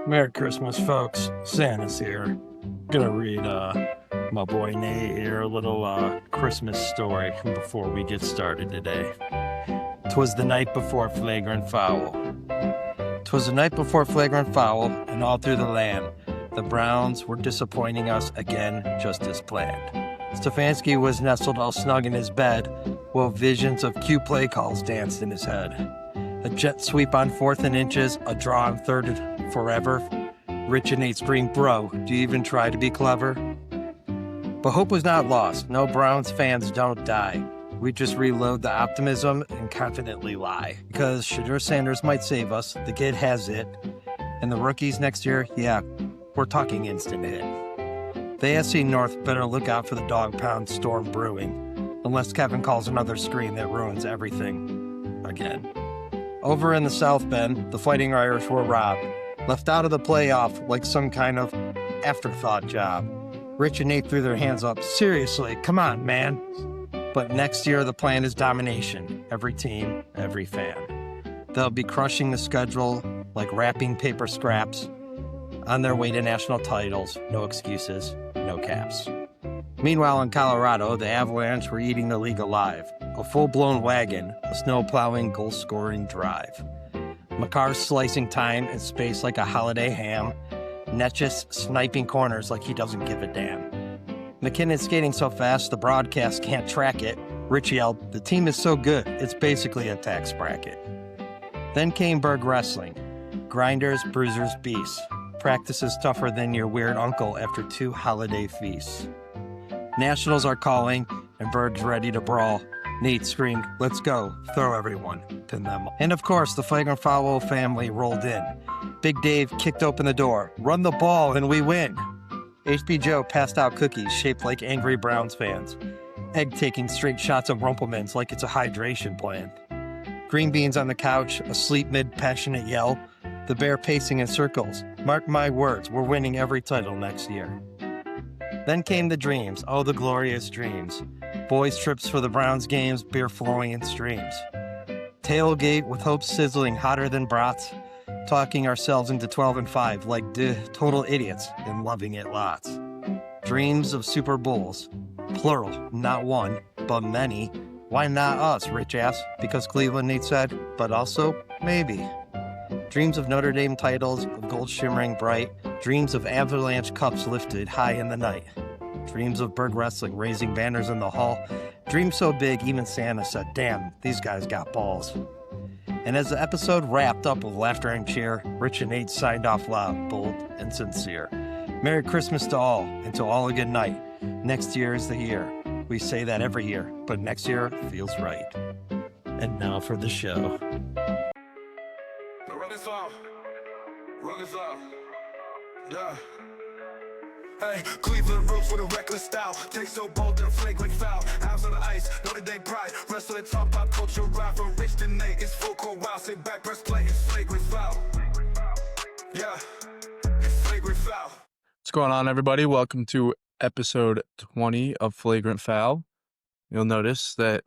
Merry Christmas, folks. Santa's here. Gonna read my boy Nate here a little Christmas story before we get started today. 'Twas the night before flagrant foul. 'Twas the night before flagrant foul, and all through the land, the Browns were disappointing us again, just as planned. Stefanski was nestled all snug in his bed, while visions of cute play calls danced in his head. A jet sweep on 4th and inches, a draw on 3rd and forever. Rich and Nate screamed, "Bro, do you even try to be clever?" But hope was not lost. No, Browns fans don't die. We just reload the optimism and confidently lie. Because Shadur Sanders might save us, the kid has it. And the rookies next year, yeah, we're talking instant hit. The AFC North better look out for the dog pound storm brewing, unless Kevin calls another screen that ruins everything again. Over in the South Bend, the Fighting Irish were robbed, left out of the playoff like some kind of afterthought job. Rich and Nate threw their hands up. Seriously, come on, man. But next year, the plan is domination. Every team, every fan. They'll be crushing the schedule like wrapping paper scraps. On their way to national titles, no excuses, no caps. Meanwhile, in Colorado, the Avalanche were eating the league alive. A full-blown wagon, a snow-plowing, goal-scoring drive. Makar's slicing time and space like a holiday ham. Netchus sniping corners like he doesn't give a damn. McKinnon's skating so fast the broadcast can't track it. Rich yelled, "The team is so good, it's basically a tax bracket." Then came Berg Wrestling. Grinders, bruisers, beasts. Practices tougher than your weird uncle after 2 holiday feasts. Nationals are calling, and Berg's ready to brawl. Nate screamed, "Let's go, throw everyone, pin them all." And of course, the flagrant foul family rolled in. Big Dave kicked open the door. "Run the ball and we win." HB Joe passed out cookies shaped like angry Browns fans. Egg taking straight shots of Rumplemans like it's a hydration plan. Green beans on the couch, asleep mid-passionate yell. The bear pacing in circles. Mark my words, we're winning every title next year. Then came the dreams, oh the glorious dreams. Boys' trips for the Browns games, beer flowing in streams. Tailgate with hopes sizzling hotter than brats. Talking ourselves into 12-5 like total idiots and loving it lots. Dreams of Super Bowls. Plural, not one, but many. Why not us, Rich asked, because Cleveland, Nate said, but also, maybe. Dreams of Notre Dame titles, of gold shimmering bright. Dreams of Avalanche cups lifted high in the night. Dreams of Berg Wrestling raising banners in the hall. Dreams so big, even Santa said, "Damn, these guys got balls." And as the episode wrapped up with laughter and cheer, Rich and Nate signed off loud, bold, and sincere. Merry Christmas to all, and to all a good night. Next year is the year. We say that every year, but next year feels right. And now for the show. Run this off. Run this off. Yeah. Hey, Cleveland roots with a reckless style. Take so bold, they're flagrant foul. House on the ice, Notre Dame pride. Wrestle and talk pop culture ride. From Rich to Nate, it's full court wild. Sit back, press play, it's flagrant foul. Yeah, it's flagrant foul. What's going on, everybody? Welcome to episode 20 of Flagrant Foul. You'll notice that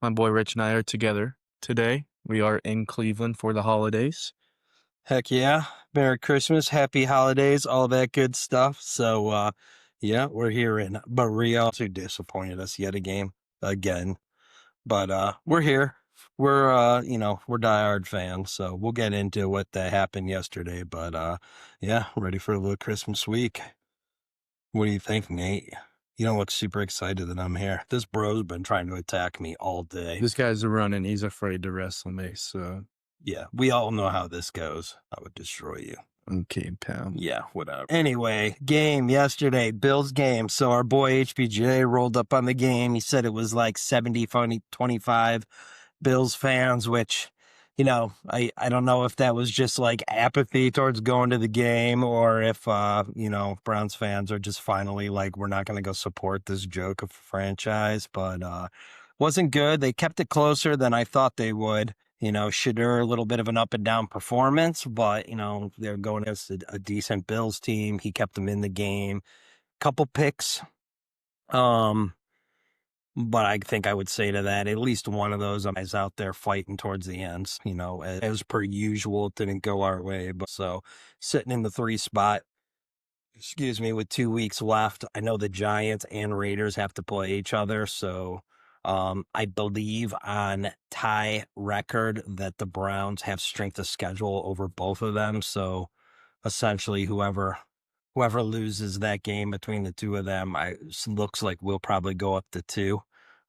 my boy Rich and I are together today. We are in Cleveland for the holidays. Heck yeah. Merry Christmas, happy holidays, all that good stuff. So, yeah, we're here in Berea. Who disappointed us yet again. But we're here. We're, we're diehard fans, so we'll get into what that happened yesterday. But, yeah, ready for a little Christmas week. What do you think, Nate? You don't look super excited that I'm here. This bro's been trying to attack me all day. This guy's running. He's afraid to wrestle me, so... Yeah, we all know how this goes. I would destroy you. Okay, pal. Yeah, whatever. Anyway, game yesterday, Bills game. So our boy HBJ rolled up on the game. He said it was like 70-25 Bills fans, which, I don't know if that was just like apathy towards going to the game or if, Browns fans are just finally like, we're not going to go support this joke of a franchise. But wasn't good. They kept it closer than I thought they would. Shadur, a little bit of an up and down performance, but, they're going against a decent Bills team. He kept them in the game. Couple picks. But I think I would say to that, at least one of those is out there fighting towards the ends. As per usual, it didn't go our way. But so sitting in the 3 spot, excuse me, with 2 weeks left. I know the Giants and Raiders have to play each other. So I believe on tie record that the Browns have strength of schedule over both of them. So essentially, whoever loses that game between the two of them, looks like we'll probably go up to 2.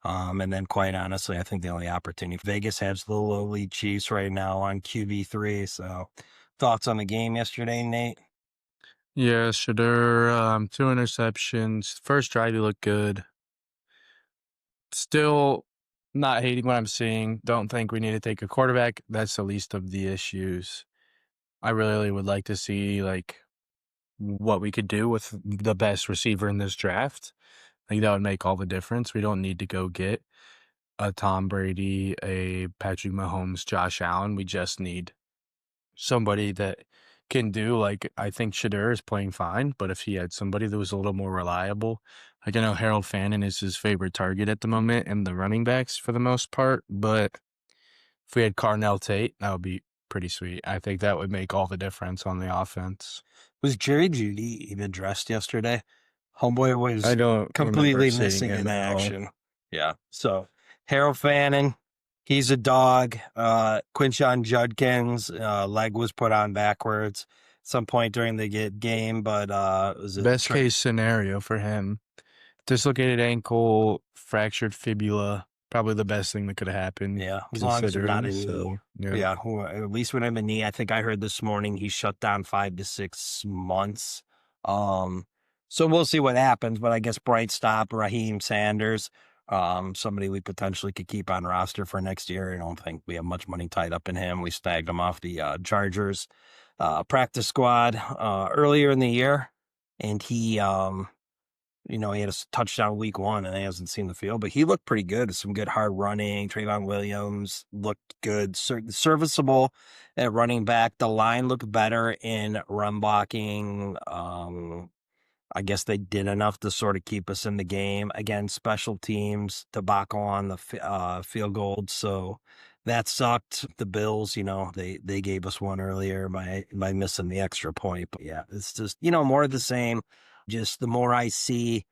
And then, quite honestly, I think the only opportunity Vegas has the lowly Chiefs right now on QB3. So, thoughts on the game yesterday, Nate? Yeah, Shadur, 2 interceptions. First drive, he looked good. Still not hating what I'm seeing. Don't think we need to take a quarterback. That's the least of the issues. I really would like to see, like, what we could do with the best receiver in this draft. I think that would make all the difference. We don't need to go get a Tom Brady, a Patrick Mahomes, Josh Allen. We just need somebody that can do, like, I think Shadur is playing fine, but if he had somebody that was a little more reliable, like, I know Harold Fannin is his favorite target at the moment and the running backs for the most part, but if we had Carnell Tate, that would be pretty sweet. I think that would make all the difference on the offense. Was Jerry Judy even dressed yesterday? Homeboy I was don't remember completely seeing missing him in at all. action. Yeah. So Harold Fannin, he's a dog. Quinshon Judkins, leg was put on backwards at some point during the game, but was it Best case scenario for him, dislocated ankle, fractured fibula, probably the best thing that could have happened. Yeah, as long as it's not Considering, a knee. so yeah. Yeah, at least when I'm a knee, I think I heard this morning he's shut down 5 to 6 months. Um, so we'll see what happens. But I guess bright stop Raheem Sanders, somebody we potentially could keep on roster for next year. I don't think we have much money tied up in him. We snagged him off the Chargers practice squad earlier in the year, and he had a touchdown week 1 and he hasn't seen the field, but he looked pretty good. Some good hard running. Trayvon Williams looked good, serviceable at running back. The line looked better in run blocking. I guess they did enough to sort of keep us in the game. Again, special teams, debacle on the field goal. So that sucked. The Bills, they gave us one earlier by missing the extra point. But yeah, it's just, more of the same. Just the more I see,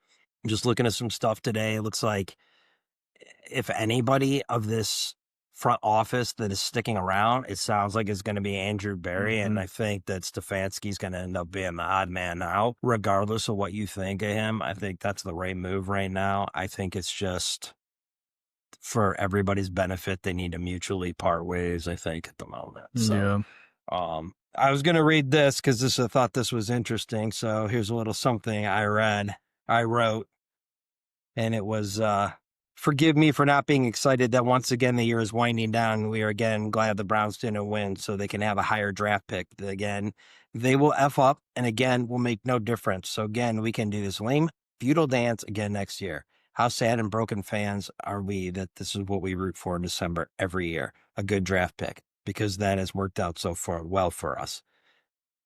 just looking at some stuff today, it looks like if anybody of this front office that is sticking around, it sounds like it's going to be Andrew Berry. And I think that Stefanski's going to end up being the odd man out, regardless of what you think of him. I think that's the right move right now. I think it's just for everybody's benefit. They need to mutually part ways, I think, at the moment. So, Yeah. I was going to read this because I thought this was interesting. So here's a little something I wrote, and it was, forgive me for not being excited that once again the year is winding down. We are again glad the Browns didn't win so they can have a higher draft pick. Again, they will F up and again will make no difference. So again, we can do this lame, feudal dance again next year. How sad and broken fans are we that this is what we root for in December every year, a good draft pick, because that has worked out so far well for us.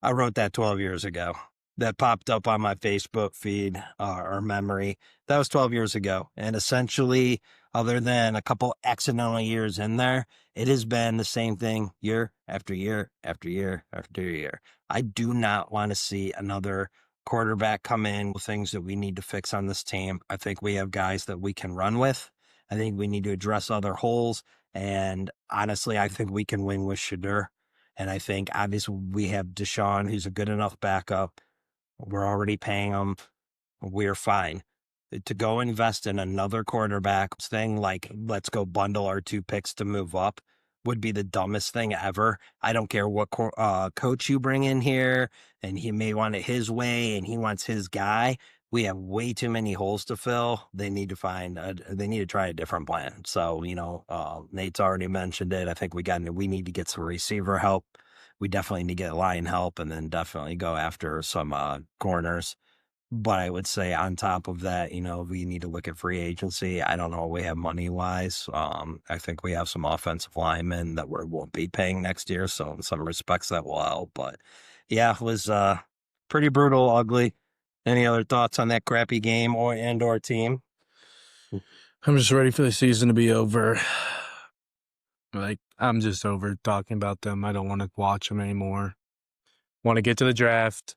I wrote that 12 years ago. That popped up on my Facebook feed or memory. That was 12 years ago. And essentially, other than a couple accidental years in there, it has been the same thing year after year after year after year. I do not want to see another quarterback come in with things that we need to fix on this team. I think we have guys that we can run with. I think we need to address other holes. And honestly, I think we can win with Shadur. And I think obviously we have Deshaun, who's a good enough backup. We're already paying him. We're fine. To go invest in another quarterback thing, like let's go bundle our 2 picks to move up, would be the dumbest thing ever. I don't care what coach you bring in here, and he may want it his way, and he wants his guy. We have way too many holes to fill. They need to they need to try a different plan. So, Nate's already mentioned it. I think we need to get some receiver help. We definitely need to get line help and then definitely go after some corners. But I would say on top of that, we need to look at free agency. I don't know what we have money-wise. I think we have some offensive linemen that we won't be paying next year. So in some respects that will help. But yeah, it was pretty brutal, ugly. Any other thoughts on that crappy game or team? I'm just ready for the season to be over. Like, I'm just over talking about them. I don't want to watch them anymore. Want to get to the draft,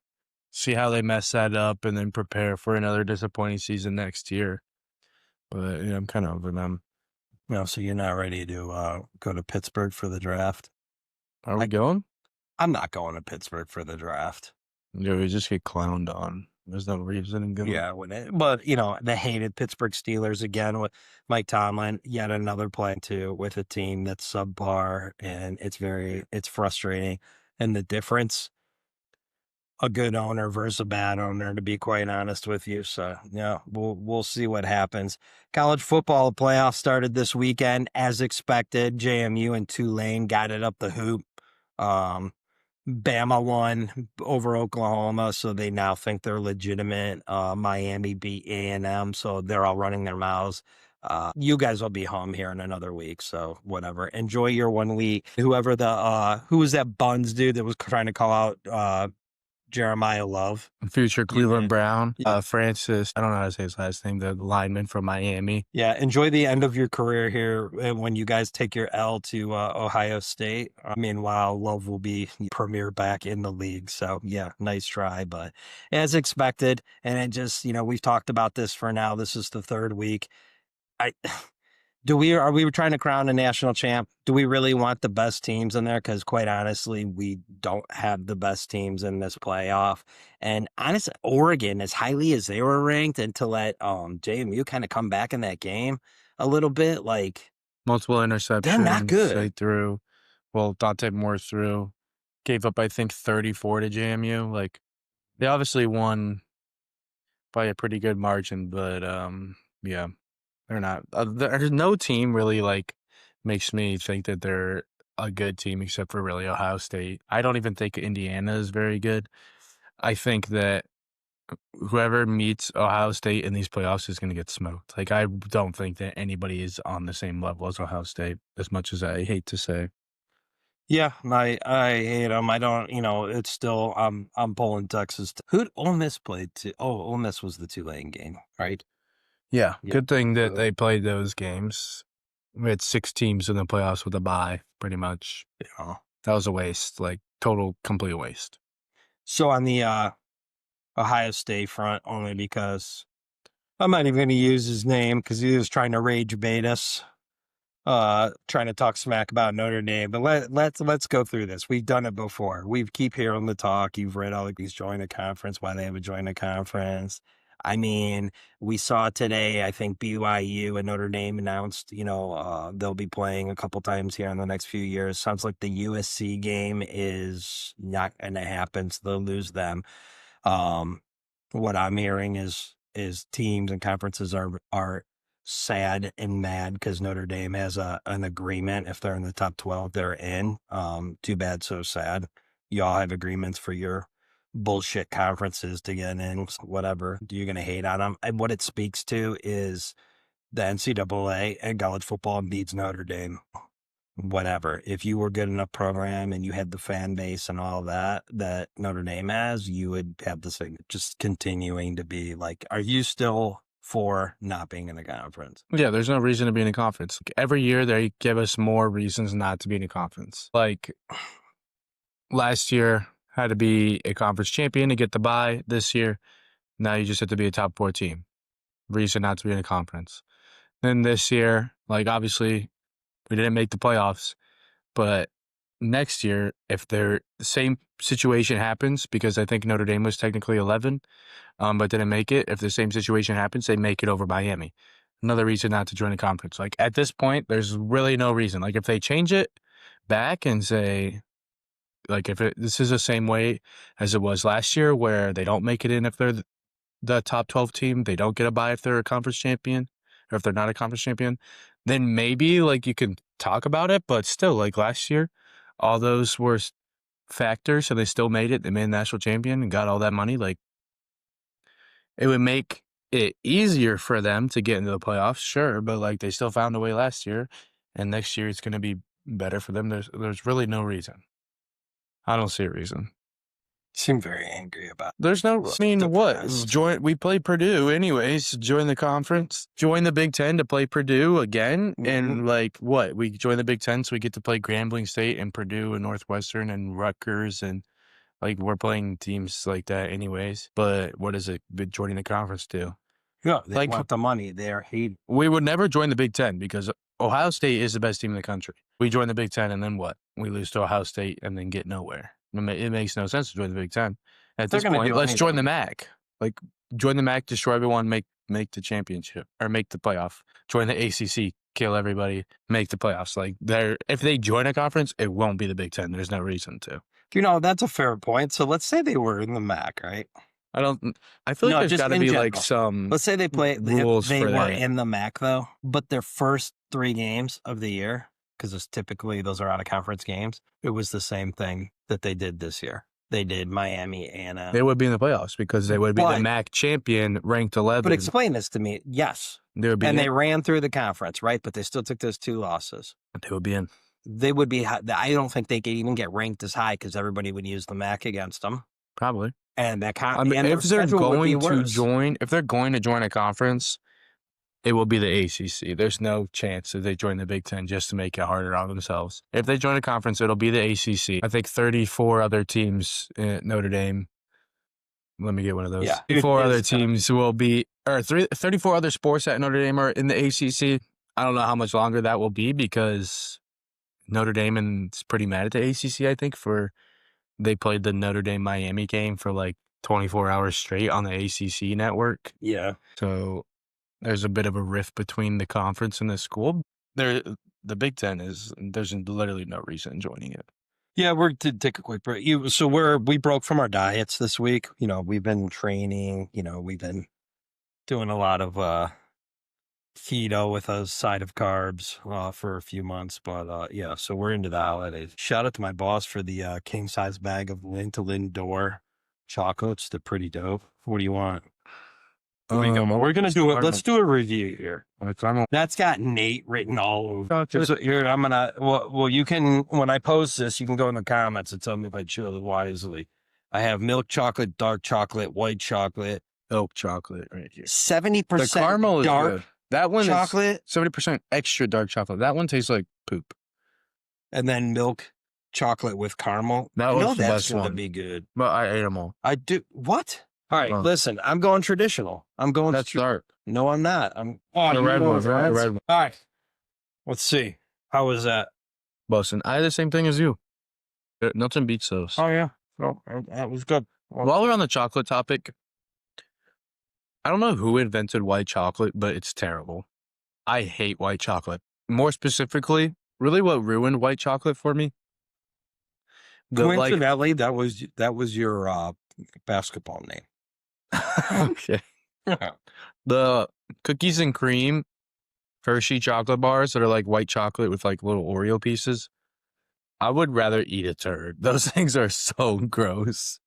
see how they mess that up, and then prepare for another disappointing season next year. But yeah, I'm kind of over them. So you're not ready to go to Pittsburgh for the draft? Are we going? I'm not going to Pittsburgh for the draft. Yeah, we just get clowned on. There's no reason in going. Yeah, but the hated Pittsburgh Steelers again with Mike Tomlin, yet another play too with a team that's subpar, and it's frustrating. And the difference, a good owner versus a bad owner, to be quite honest with you. So yeah, we'll see what happens. College football playoff started this weekend as expected. JMU and Tulane got it up the hoop. Um, Bama won over Oklahoma, so they now think they're legitimate. Miami beat A&M, so they're all running their mouths. You guys will be home here in another week, so whatever. Enjoy your 1 week. Who was that Buns dude that was trying to call out Jeremiah Love? Future Cleveland Yeah. Brown, Yeah. Francis, I don't know how to say his last name, the lineman from Miami. Yeah, enjoy the end of your career here when you guys take your L to Ohio State. Meanwhile, Love will be premier back in the league. So, yeah, nice try. But as expected, and it just, we've talked about this for now. This is the third week. Are we trying to crown a national champ? Do we really want the best teams in there? Because quite honestly, we don't have the best teams in this playoff. And honestly, Oregon, as highly as they were ranked, and to let JMU kind of come back in that game a little bit, like Multiple interceptions. they're not good. They threw. Well, Dante Moore threw. Gave up, I think, 34 to JMU. Like, they obviously won by a pretty good margin, but yeah. They're not. There's no team really like makes me think that they're a good team except for really Ohio State. I don't even think Indiana is very good. I think that whoever meets Ohio State in these playoffs is going to get smoked. Like, I don't think that anybody is on the same level as Ohio State, as much as I hate to say. Yeah, I hate them. I don't, it's still I'm pulling Texas. Who'd Ole Miss played to? Oh, Ole Miss was the Tulane game, right? Yeah, Yeah. good thing that they played those games. We had 6 teams in the playoffs with a bye, pretty much. Yeah. That was a waste, like total, complete waste. So on the Ohio State front, only because I'm not even going to use his name because he was trying to rage bait us, trying to talk smack about Notre Dame. But let's go through this. We've done it before. We keep hearing the talk. You've read all these join a conference, why they haven't joined a conference. I mean, we saw today, I think BYU and Notre Dame announced, they'll be playing a couple times here in the next few years. Sounds like the USC game is not going to happen, so they'll lose them. What I'm hearing is teams and conferences are sad and mad because Notre Dame has an agreement. If they're in the top 12, they're in. Too bad, so sad. Y'all have agreements for your bullshit conferences to get in, whatever. You're going to hate on them. And what it speaks to is the NCAA and college football needs Notre Dame. Whatever. If you were good enough program and you had the fan base and all that Notre Dame has, you would have this thing just continuing to be like, are you still for not being in the conference? Yeah, there's no reason to be in a conference. Like, every year they give us more reasons not to be in a conference. Like, last year had to be a conference champion to get the bye. This year, now you just have to be a top 4 team. Reason not to be in a conference. Then this year, like, obviously we didn't make the playoffs, but next year, if the same situation happens, because I think Notre Dame was technically 11, but didn't make it, if the same situation happens, they make it over Miami. Another reason not to join a conference. Like, at this point, there's really no reason. Like, if they change it back and say, like, if this is the same way as it was last year, where they don't make it in if they're the top 12 team, they don't get a bye if they're a conference champion, or if they're not a conference champion, then maybe, like, you can talk about it. But still, like, last year, all those were factors, and they still made it. They made a national champion and got all that money. Like, it would make it easier for them to get into the playoffs, sure, but, like, they still found a way last year, and next year it's going to be better for them. There's really no reason. I don't see a reason. Seem very angry about There's no, I mean, what? Depressed. We play Purdue anyways. Join the conference. Join the Big Ten to play Purdue again. And like, what? We join the Big Ten so we get to play Grambling State and Purdue and Northwestern and Rutgers. And like, we're playing teams like that anyways. But what does it joining the conference do? Yeah, they Like- want the money. They're hating. We would never join the Big Ten because Ohio State is the best team in the country. We join the Big Ten and then what? We lose to Ohio State and then get nowhere. It makes no sense to join the Big Ten. At They're this gonna point, do let's join anything. the MAC. Like, join the MAC, destroy everyone, make the championship or make the playoff. Join the ACC, kill everybody, make the playoffs. Like, if they join a conference, it won't be the Big Ten. There's no reason to. You know, that's a fair point. So let's say they were in the MAC, right? I feel like No, there's just got to in be like general. some Let's say they play. rules They for were that. in the MAC though, but their first 3 games of the year, because typically those are out of conference games, it was the same thing that they did this year. They did Miami and. They would be in the playoffs because they would be the But- MAC champion, ranked 11. But explain this to me. Yes, They would be and in. they ran through the conference, right? But they still took those 2 losses. They would be in. They would be. I don't think they could even get ranked as high because everybody would use the MAC against them. Probably. And that I mean, and their if they're schedule would be going to worse. join, a conference, it will be the ACC. There's no chance that they join the Big Ten just to make it harder on themselves. If they join a conference, it'll be the ACC. I think 34 other teams at Notre Dame. Let me get one of those. Yeah. 34 other It's tough. teams will be, or 34 other sports at Notre Dame are in the ACC. I don't know how much longer that will be because Notre Dame is pretty mad at the ACC, I think, they played the Notre Dame Miami game for like 24 hours straight on the ACC network. Yeah. So there's a bit of a rift between the conference and the school. The Big Ten there's literally no reason in joining it. Yeah, we're to take a quick break. So we broke from our diets this week. You know, we've been training. You know, we've been doing a lot of keto with a side of carbs for a few months. But yeah, so we're into the holidays. Shout out to my boss for the king size bag of Lindor chocolates. They're pretty dope. What do you want? We're gonna do it. Let's do a review here. That's got Nate written all over. So here, I'm gonna. Well, you can. When I post this, you can go in the comments and tell me if I chose wisely. I have milk chocolate, dark chocolate, white chocolate, Milk chocolate right here. 70% The caramel is dark good. That one chocolate, is 70% extra dark chocolate. That one tastes like poop. and then milk chocolate with caramel. That I know one's the that's best gonna one. be good. But I ate them all. I do. What? All right, Oh. listen. I'm going traditional. I'm going. That's dark. No, I'm not. I'm. Oh, The you red know one, right? The that's- red one. All right. Let's see. How was that? Bussin'. I had the same thing as you. Nothing beats those. Oh yeah. No, that was good. While we're on the chocolate topic, I don't know who invented white chocolate, but it's terrible. I hate white chocolate. More specifically, really what ruined white chocolate for me? Coincidentally, that was your basketball name. Okay. The cookies and cream Hershey chocolate bars that are like white chocolate with like little Oreo pieces. I would rather eat a turd. Those things are so gross.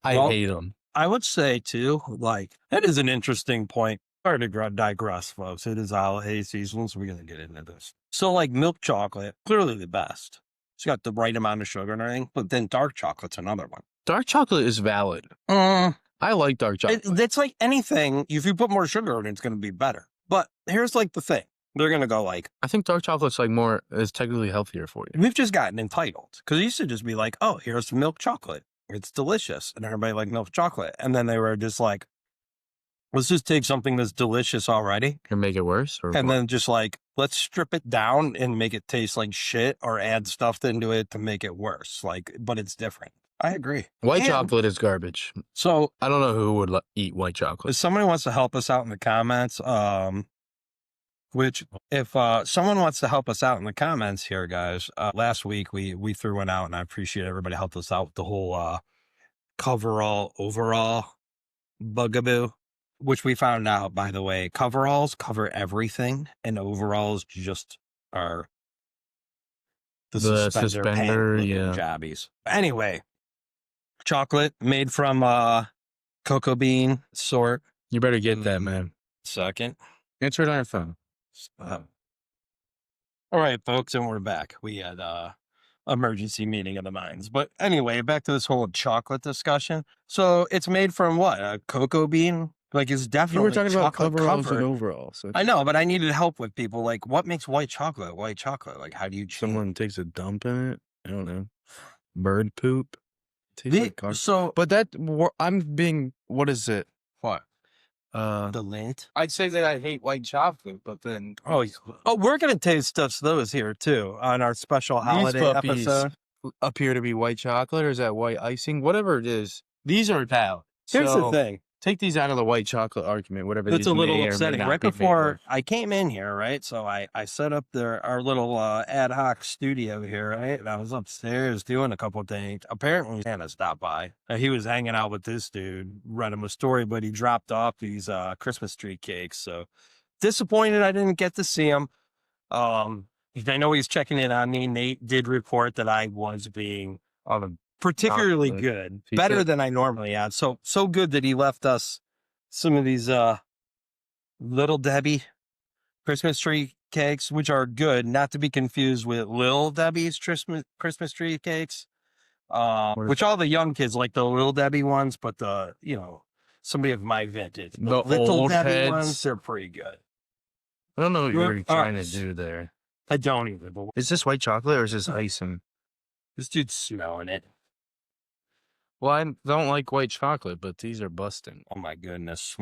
I Well, hate them. I would say too, like that is an interesting point. Sorry to digress, folks. It is holiday season, so we're gonna get into this. So, like milk chocolate, clearly the best. It's got the right amount of sugar and everything, but then dark chocolate's another one. Dark chocolate is valid. I like dark chocolate. It's like anything. If you put more sugar in it, it's gonna be better. But here's like the thing: they're gonna go like, I think dark chocolate's like is technically healthier for you. we've just gotten entitled because it used to just be like, oh, here's some milk chocolate. It's delicious. And everybody liked milk chocolate. And then they were just like, let's just take something that's delicious already. Can make it worse? Or And what? then just like, let's strip it down and make it taste like shit or add stuff into it to make it worse. Like, but it's different. I agree. White And chocolate is garbage. So I don't know who would eat white chocolate. if somebody wants to help us out in the comments, if someone wants to help us out in the comments here, guys, last week we threw one out and I appreciate everybody helped us out with the whole overall bugaboo, which we found out, by the way, coveralls cover everything and overalls just are the suspender, pant yeah. jabbies. Anyway, chocolate made from cocoa bean sort. You better get that, man. Second. Answer it on your phone. All right, folks, and we're back. We had emergency meeting of the minds. But anyway, back to this whole chocolate discussion. So it's made from what? A cocoa bean? Like it's You definitely were talking about chocolate coveralls and covered. overalls. So I know, but I needed help with people. Like, what makes white chocolate white chocolate? Like, how do you change? someone takes a dump in it. I don't know. Bird poop. Tastes like car. So But I'm being, what is it? what? Uh, The lint? I'd say that I hate white chocolate, but then Oh, we're gonna taste those here too on our special these holiday puppies episode. appear to be white chocolate, or is that white icing? Whatever it is, these are valid. Here's the So thing. take these out of the white chocolate argument, whatever It's these a little may or may upsetting. not Right be made before of. I came in here, right? So I set up our little ad hoc studio here, right? And I was upstairs doing a couple of things. Apparently, Santa stopped by. He was hanging out with this dude, read him a story, but he dropped off these Christmas tree cakes. So disappointed I didn't get to see him. I know he's checking in on me. Nate did report that I was being particularly Chocolate. good, He better said- than I normally am. So good that he left us some of these Little Debbie Christmas tree cakes, which are good, not to be confused with Lil Debbie's Christmas tree cakes. Which all the young kids like the Lil Debbie ones, but somebody of my vintage, The Little old Debbie heads. ones, they're pretty good. I don't know what you're All trying right. to do there. I don't either, but Is this white chocolate or is this icing? this dude's smelling it. Well, I don't like white chocolate, but these are busting. Oh my goodness.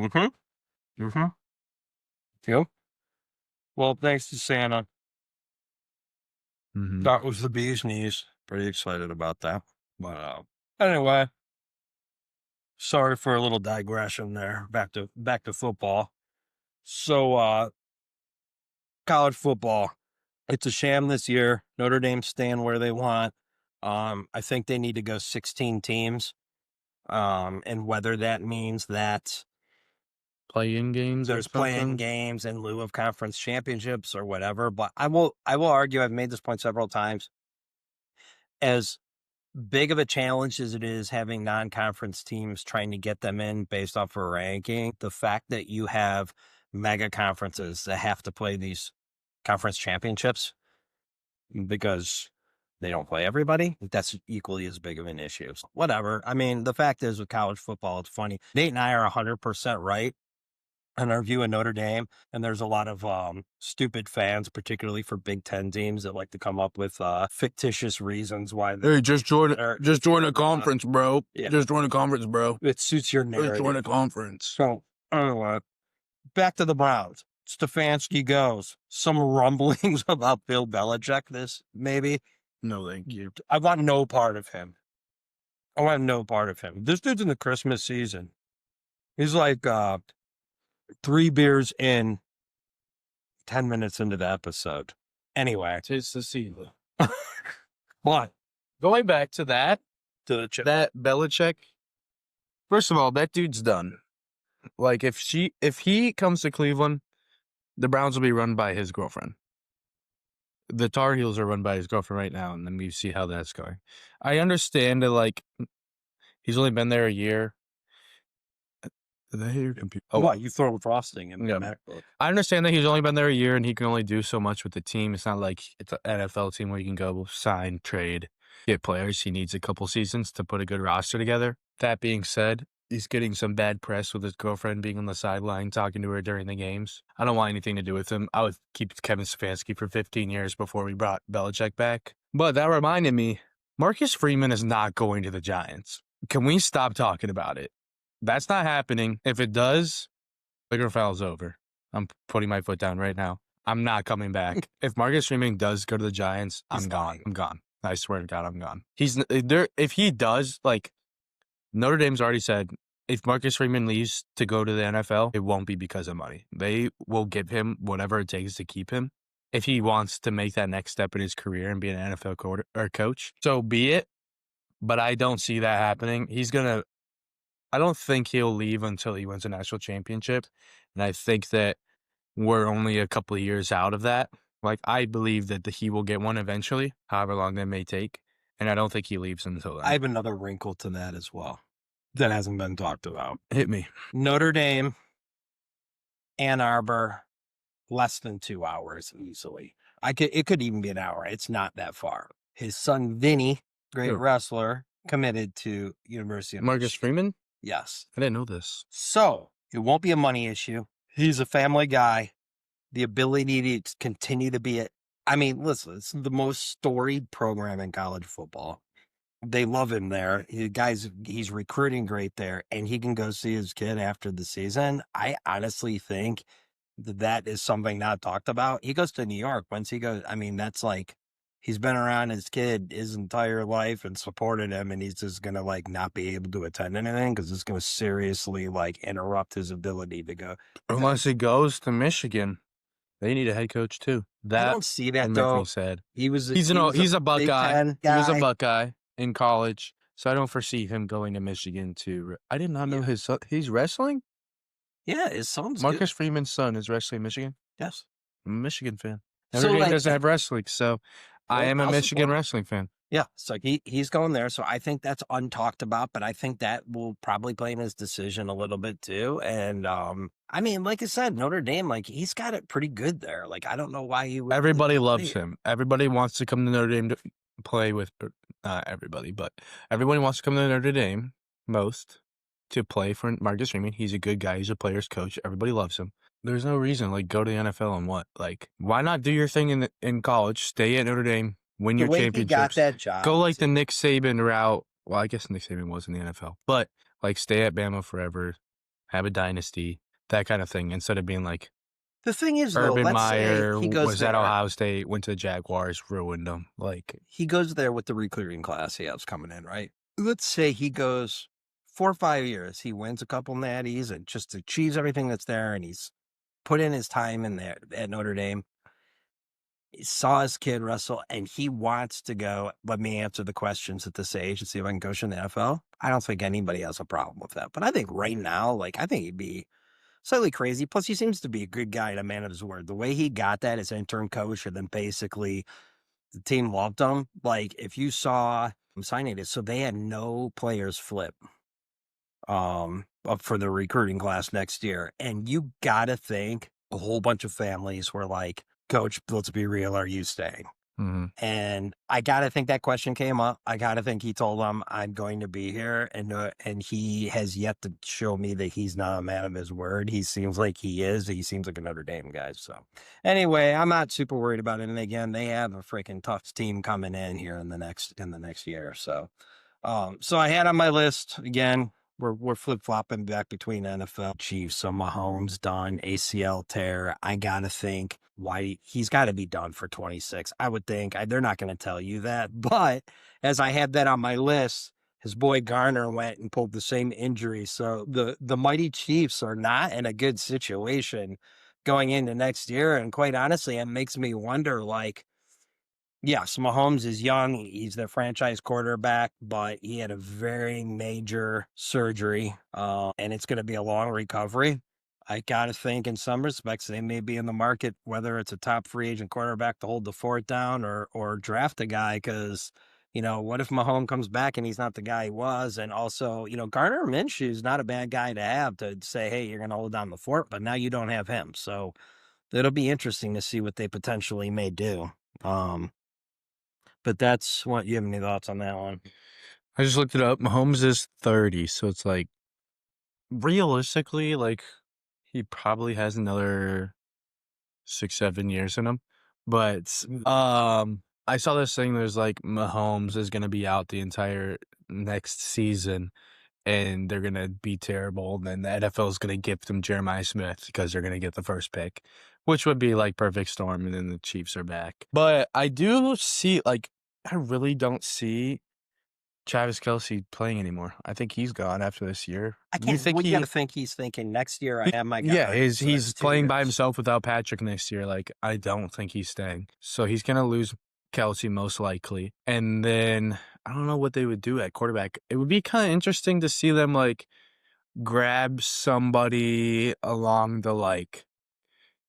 Yep. Well, thanks to Santa. Mm-hmm. That was the bee's knees. Pretty excited about that. But anyway, sorry for a little digression there. Back to football. So college football. It's a sham this year. Notre Dame's staying where they want. I think they need to go 16 teams. And whether that means that Play-in games. there's playing games in lieu of conference championships or whatever. But I will argue, I've made this point several times, as big of a challenge as it is having non-conference teams trying to get them in based off of ranking, the fact that you have mega conferences that have to play these conference championships because they don't play everybody, that's equally as big of an issue. So whatever. I mean, the fact is with college football, it's funny. Nate and I are 100% right on our view of Notre Dame, and there's a lot of stupid fans, particularly for Big Ten teams, that like to come up with fictitious reasons why Hey, just join a conference, bro. Yeah. Just join a conference, bro. it suits your narrative. Just join a conference. So, back to the Browns. Stefanski goes. Some rumblings about Bill Belichick, maybe. No, thank you. I want no part of him. I want no part of him. This dude's in the Christmas season. He's like 3 beers in, 10 minutes into the episode. Anyway. Tis the season. What? Going back to that To Belichick. First of all, that dude's done. Like if he comes to Cleveland, the Browns will be run by his girlfriend. The Tar Heels are run by his girlfriend right now, and then we see how that's going. I understand that, like, he's only been there a year. Did I hear your computer? Oh, what? You throw frosting in Yeah. the MacBook. I understand that he's only been there a year and he can only do so much with the team. It's not like it's an NFL team where you can go sign, trade, get players. He needs a couple seasons to put a good roster together. That being said, he's getting some bad press with his girlfriend being on the sideline talking to her during the games. I don't want anything to do with him. I would keep Kevin Stefanski for 15 years before we brought Belichick back. But that reminded me, Marcus Freeman is not going to the Giants. Can we stop talking about it? That's not happening. If it does, Flagrant Foul's over. I'm putting my foot down right now. I'm not coming back. If Marcus Freeman does go to the Giants, I'm gone. I'm gone. I swear to God, I'm gone. He's there. If he does, like, Notre Dame's already said, if Marcus Freeman leaves to go to the NFL, it won't be because of money. They will give him whatever it takes to keep him. If he wants to make that next step in his career and be an NFL coach, so be it. But I don't see that happening. I don't think he'll leave until he wins a national championship. And I think that we're only a couple of years out of that. Like, I believe that he will get one eventually, however long that may take. And I don't think he leaves until then. I have another wrinkle to that as well that hasn't been talked about. Hit me. Notre Dame, Ann Arbor, less than 2 hours easily. It could even be an hour. It's not that far. His son Vinny, great Who? wrestler, committed to University of Marcus Michigan. Freeman? Yes. I didn't know this. So it won't be a money issue. He's a family guy. The ability to continue to be it. I mean, listen, it's the most storied program in college football. They love him there. He's recruiting great there, and he can go see his kid after the season. I honestly think that is something not talked about. He goes to New York. Once he goes, I mean, that's like he's been around his kid his entire life and supported him, and he's just gonna like not be able to attend anything because it's gonna seriously like interrupt his ability to go. Unless he goes to Michigan. They need a head coach too. I That don't see would that make me though. sad. He's He's a Big Buckeye. Ten He was a guy. Buckeye in college, so I don't foresee him going to Michigan to. I did not know Yeah. his son. He's wrestling. Yeah, his son's Marcus good. Freeman's son is wrestling in Michigan. Yes. I'm a Michigan fan. So, Notre Dame like, doesn't have wrestling, so I well, am a I'll Michigan support. wrestling fan. Yeah, so he's going there. So I think that's untalked about, but I think that will probably play in his decision a little bit too. And I mean, like I said, Notre Dame, like he's got it pretty good there. Like I don't know why he would. Everybody loves him. Everybody wants to come to Notre Dame to play with. Not everybody, but everybody wants to come to Notre Dame most to play for Marcus Freeman. He's a good guy. He's a player's coach. Everybody loves him. There's no reason like go to the NFL and what? Like why not do your thing in college? Stay at Notre Dame. Win The your way he championships. got that job. Go like the Nick Saban route. Well, I guess Nick Saban was in the NFL, but like stay at Bama forever, have a dynasty, that kind of thing, instead of being like The thing is, though, Urban let's Meyer say he goes was at there. Ohio State, went to the Jaguars, ruined them. Like He goes there with the recruiting class he has coming in, right? Let's say he goes 4 or 5 years. He wins a couple natties and just achieves everything that's there, and he's put in his time in there at Notre Dame. He saw his kid wrestle, and he wants to go. Let me answer the questions at this age and see if I can coach in the NFL. I don't think anybody has a problem with that. But I think right now, like I think he'd be slightly crazy. Plus, he seems to be a good guy and a man of his word. The way he got that as intern coach, and then basically the team loved him. Like if you saw him signing it, so they had no players flip up for the recruiting class next year. And you gotta think a whole bunch of families were like, Coach, let's be real, are you staying? And I gotta think that question came up. I gotta think he told them I'm going to be here, and he has yet to show me that he's not a man of his word. He seems like he is. He seems like a Notre Dame guy. So anyway, I'm not super worried about it. And again, they have a freaking tough team coming in here in the next year. So so I had on my list again. We're flip flopping back between NFL Chiefs. So Mahomes done ACL tear. I gotta think why he's got to be done for 26. I would think they're not going to tell you that, but as I had that on my list, his boy Garner went and pulled the same injury. So the mighty Chiefs are not in a good situation going into next year. And quite honestly, it makes me wonder, like, yes, Mahomes is young. He's the franchise quarterback, but he had a very major surgery, and it's going to be a long recovery. I got to think in some respects they may be in the market, whether it's a top free agent quarterback to hold the fort down or draft a guy because, what if Mahomes comes back and he's not the guy he was? And also, Gardner Minshew is not a bad guy to have to say, hey, you're going to hold down the fort, but now you don't have him. So it'll be interesting to see what they potentially may do. But that's what you have any thoughts on that one? I just looked it up. Mahomes is 30, so it's like realistically, like he probably has another 6-7 years in him. But I saw this thing. There's like Mahomes is gonna be out the entire next season, and they're gonna be terrible. And then the NFL is gonna gift him Jeremiah Smith because they're gonna get the first pick, which would be like perfect storm. And then the Chiefs are back. But I do see I really don't see Travis Kelce playing anymore. I think he's gone after this year. I can't. Well, you got to think he's thinking next year. I have my guy. Yeah, So he's that's 2 playing by years. himself without Patrick next year. Like, I don't think he's staying. So he's gonna lose Kelce most likely. And then I don't know what they would do at quarterback. It would be kind of interesting to see them like grab somebody along the like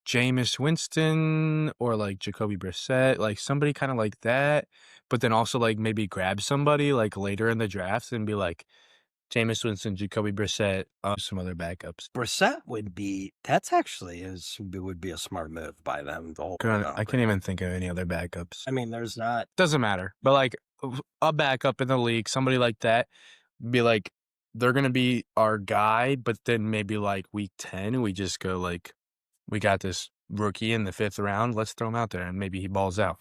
Jameis Winston or like Jacoby Brissett, like somebody kind of like that. But then also like maybe grab somebody like later in the draft and be like, Jameis Winston, Jacoby Brissett, some other backups. Brissett would be would be a smart move by them. The whole way I out, can't even think of any other backups. I mean, there's not. Doesn't matter. But like a backup in the league, somebody like that, be like, they're gonna be our guy, but then maybe like week 10, we just go like, we got this rookie in the 5th round, let's throw him out there and maybe he balls out.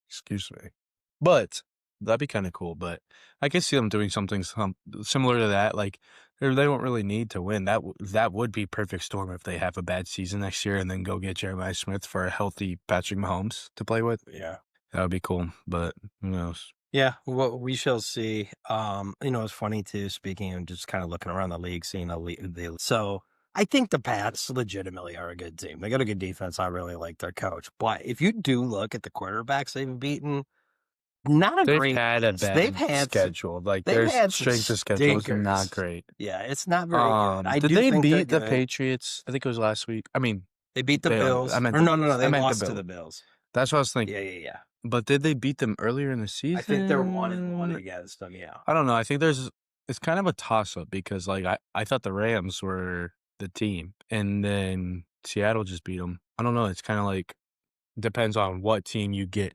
Excuse me. But that'd be kind of cool. But I can see them doing something similar to that. Like they don't really need to win. That would be perfect storm if they have a bad season next year and then go get Jeremiah Smith for a healthy Patrick Mahomes to play with. Yeah. That would be cool. But who knows? Yeah, well, we shall see. It's funny too. Speaking of just kind of looking around the league, seeing so I think the Pats legitimately are a good team. They got a good defense. I really like their coach. But if you do look at the quarterbacks they've beaten, not a They've great. had a bad They've had schedule. Like they've their had some strength of schedule is not stinkers. great. Yeah, it's not very good. I Did do they think they're beat the good. Patriots? I think it was last week. I mean, They beat the they- Bills. I meant Or the no, Bills. they I meant the lost to Bills. the Bills. that's what I was thinking. Yeah. But did they beat them earlier in the season? I think they're 1-1 against them. Yeah. I don't know. I think it's kind of a toss up because like I thought the Rams were the team and then Seattle just beat them. I don't know. It's kind of like depends on what team you get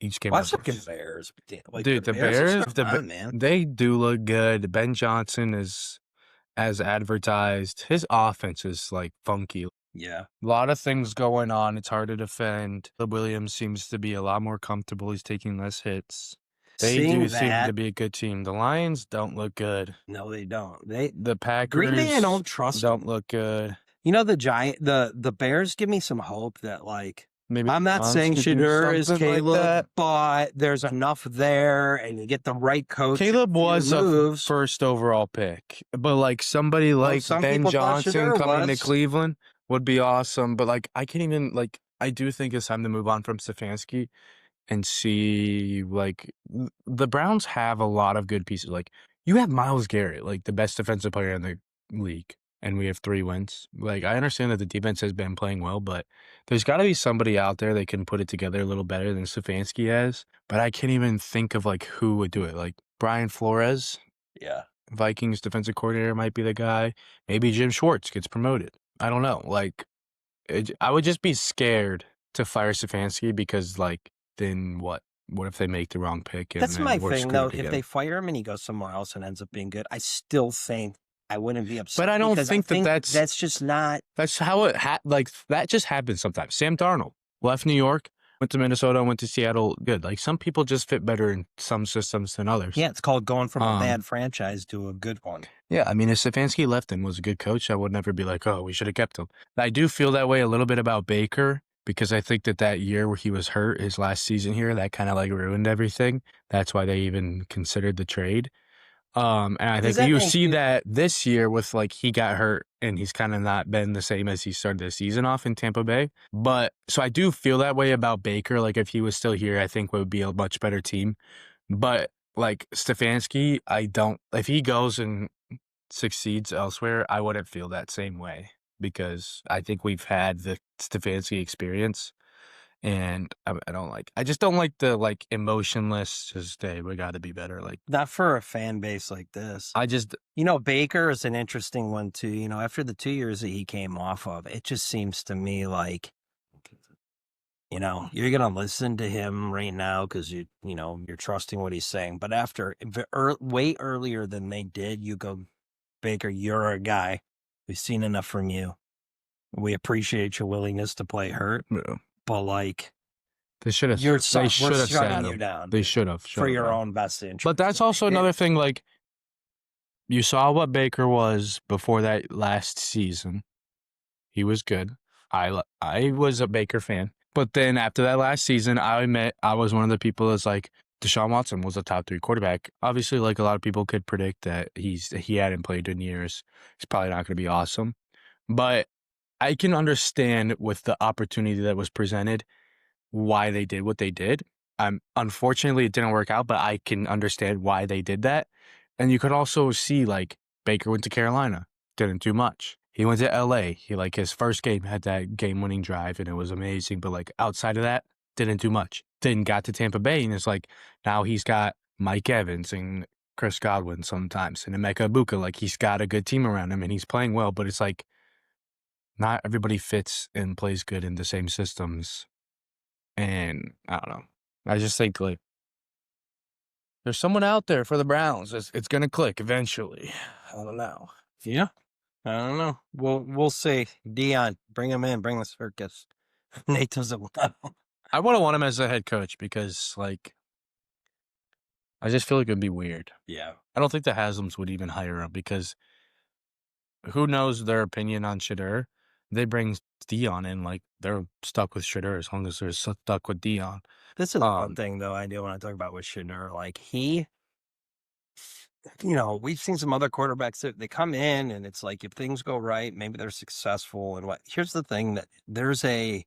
each game. Watch the Bears. Like, Dude, the are Bears, fun, man. they do look good. Ben Johnson is as advertised. His offense is like funky. Yeah. A lot of things going on. It's hard to defend. Williams seems to be a lot more comfortable. He's taking less hits. They do seem to be a good team. The Lions don't look good. No, they don't. The Packers Green Bay, I don't trust. don't look good. The Bears give me some hope that like Maybe I'm not Browns saying could do Shedeur is something like Caleb, that. but there's enough there, and you get the right coach. Caleb was a moves. first overall pick, but like somebody like some Ben people thought Johnson Shedeur coming was. to Cleveland would be awesome. But like I can't even like I do think it's time to move on from Stefanski and see like the Browns have a lot of good pieces. Like you have Myles Garrett, like the best defensive player in the league, and we have 3 wins. Like I understand that the defense has been playing well, but there's got to be somebody out there that can put it together a little better than Stefanski has. But I can't even think of like who would do it. Like Brian Flores, Yeah. Vikings defensive coordinator, might be the guy. Maybe Jim Schwartz gets promoted. I don't know. Like I would just be scared to fire Stefanski because like then what? What if they make the wrong pick? And That's then my we're thing, screwed though. again? If they fire him and he goes somewhere else and ends up being good, I still think I wouldn't be upset. But I don't because think that's just not. That's how it like that just happens sometimes. Sam Darnold left New York, went to Minnesota, went to Seattle. Good. Like some people just fit better in some systems than others. Yeah, it's called going from a bad franchise to a good one. Yeah, I mean, if Stefanski left and was a good coach, I would never be like, oh, we should have kept him. I do feel that way a little bit about Baker because I think that year where he was hurt, his last season here, that kind of like ruined everything. That's why they even considered the trade. And I think you see that this year with like he got hurt and he's kind of not been the same as he started the season off in Tampa Bay. But so I do feel that way about Baker. Like if he was still here, I think we would be a much better team. But like Stefanski, I don't. If he goes and succeeds elsewhere, I wouldn't feel that same way because I think we've had the Stefanski experience. And I just don't like the like emotionless, just, hey, we got to be better. Like, Not for a fan base like this. Baker is an interesting one too. After the 2 years that he came off of, it just seems to me like, you're going to listen to him right now because you're trusting what he's saying. But after way earlier than they did, you go, Baker, you're a guy. We've seen enough from you. We appreciate your willingness to play hurt. yeah. But like, They should have. we're They should have shutting sat you him. down They should have for your own best interest. But that's also another thing. Like, you saw what Baker was before that last season. He was good. I was a Baker fan. But then after that last season, I admit I was one of the people that's like, Deshaun Watson was a top 3 quarterback. Obviously, like a lot of people could predict that he hadn't played in years. He's probably not going to be awesome. But I can understand with the opportunity that was presented why they did what they did. Unfortunately, it didn't work out, but I can understand why they did that. And you could also see, like, Baker went to Carolina, didn't do much. He went to L.A. His first game had that game-winning drive, and it was amazing. But, like, outside of that, didn't do much. Then got to Tampa Bay, and it's like, now he's got Mike Evans and Chris Godwin sometimes and Emeka Ibuka. Like, he's got a good team around him and he's playing well, but it's like not everybody fits and plays good in the same systems. And I don't know. I just think like there's someone out there for the Browns. It's gonna click eventually. I don't know. Yeah. I don't know. We'll see. Dion, bring him in. Bring the circus. Nate doesn't want him. I wouldn't want him as a head coach because like I just feel like it'd be weird. Yeah. I don't think the Haslam's would even hire him because who knows their opinion on Shadur? They bring Dion in, like they're stuck with Shadur as long as they're stuck with Dion. This is one thing though I do want to talk about with Shedeur. Like we've seen some other quarterbacks that they come in and it's like if things go right, maybe they're successful. And here's the thing that there's a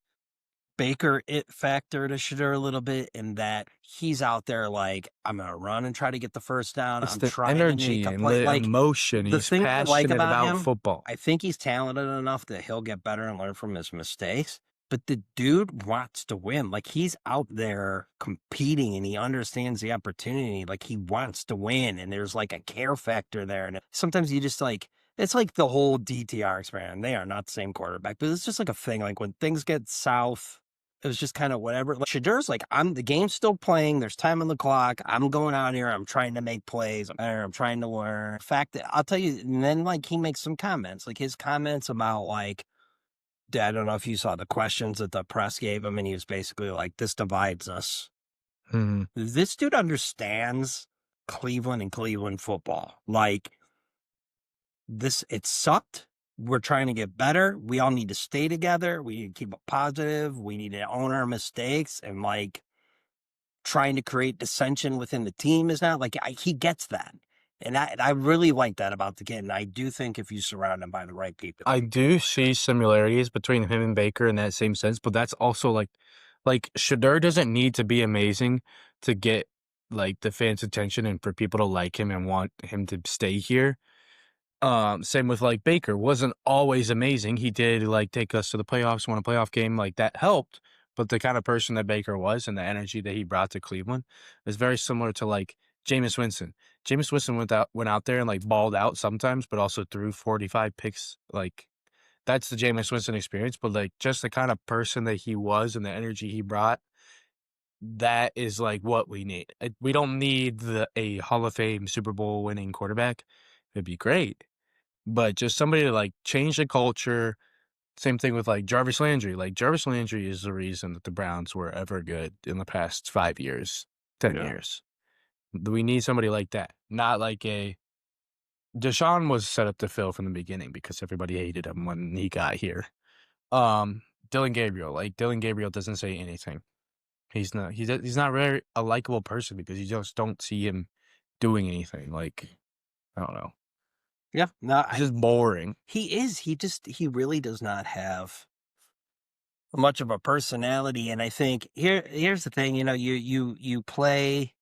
Baker it factor to Shedeur a little bit in that he's out there like I'm gonna run and try to get the first down. It's I'm the trying energy to make a and play. the Like emotion. the He's thing I like passionate about him, football. I think he's talented enough that he'll get better and learn from his mistakes. But the dude wants to win. Like he's out there competing and he understands the opportunity. Like he wants to win. And there's like a care factor there. And sometimes you just like, it's like the whole DTR experiment. They are not the same quarterback, but it's just like a thing. Like when things get south, it was just kind of whatever. Like Shadeur's like, the game's still playing. There's time on the clock. I'm going out here. I'm trying to make plays. I'm trying to learn. In fact, I'll tell you, and then like he makes some comments, like his comments about like, I don't know if you saw the questions that the press gave him, and he was basically like, this divides us. Mm-hmm. This dude understands Cleveland and Cleveland football. Like this, it sucked. We're trying to get better. We all need to stay together. We need to keep it positive. We need to own our mistakes and like trying to create dissension within the team is not like he gets that. And I really like that about the kid. And I do think if you surround him by the right people. I do see similarities between him and Baker in that same sense, but that's also like Shadur doesn't need to be amazing to get like the fans' attention and for people to like him and want him to stay here. Same with like Baker wasn't always amazing. He did like take us to the playoffs, won a playoff game, like that helped. But the kind of person that Baker was and the energy that he brought to Cleveland is very similar to like Jameis Winston. Jameis Winston went out there and like balled out sometimes, but also threw 45 picks. Like that's the Jameis Winston experience. But like just the kind of person that he was and the energy he brought, that is like what we need. We don't need a Hall of Fame Super Bowl winning quarterback. It'd be great, but just somebody to like change the culture. Same thing with like Jarvis Landry. Like Jarvis Landry is the reason that the Browns were ever good in the past 5 years, 10 years. We need somebody like that, not like Deshaun was set up to fail from the beginning because everybody hated him when he got here. Dylan Gabriel doesn't say anything. He's not very a likable person because you just don't see him doing anything. Like, I don't know. Yeah, no, It's just boring. He is. He really does not have much of a personality. And I think here's the thing. You play.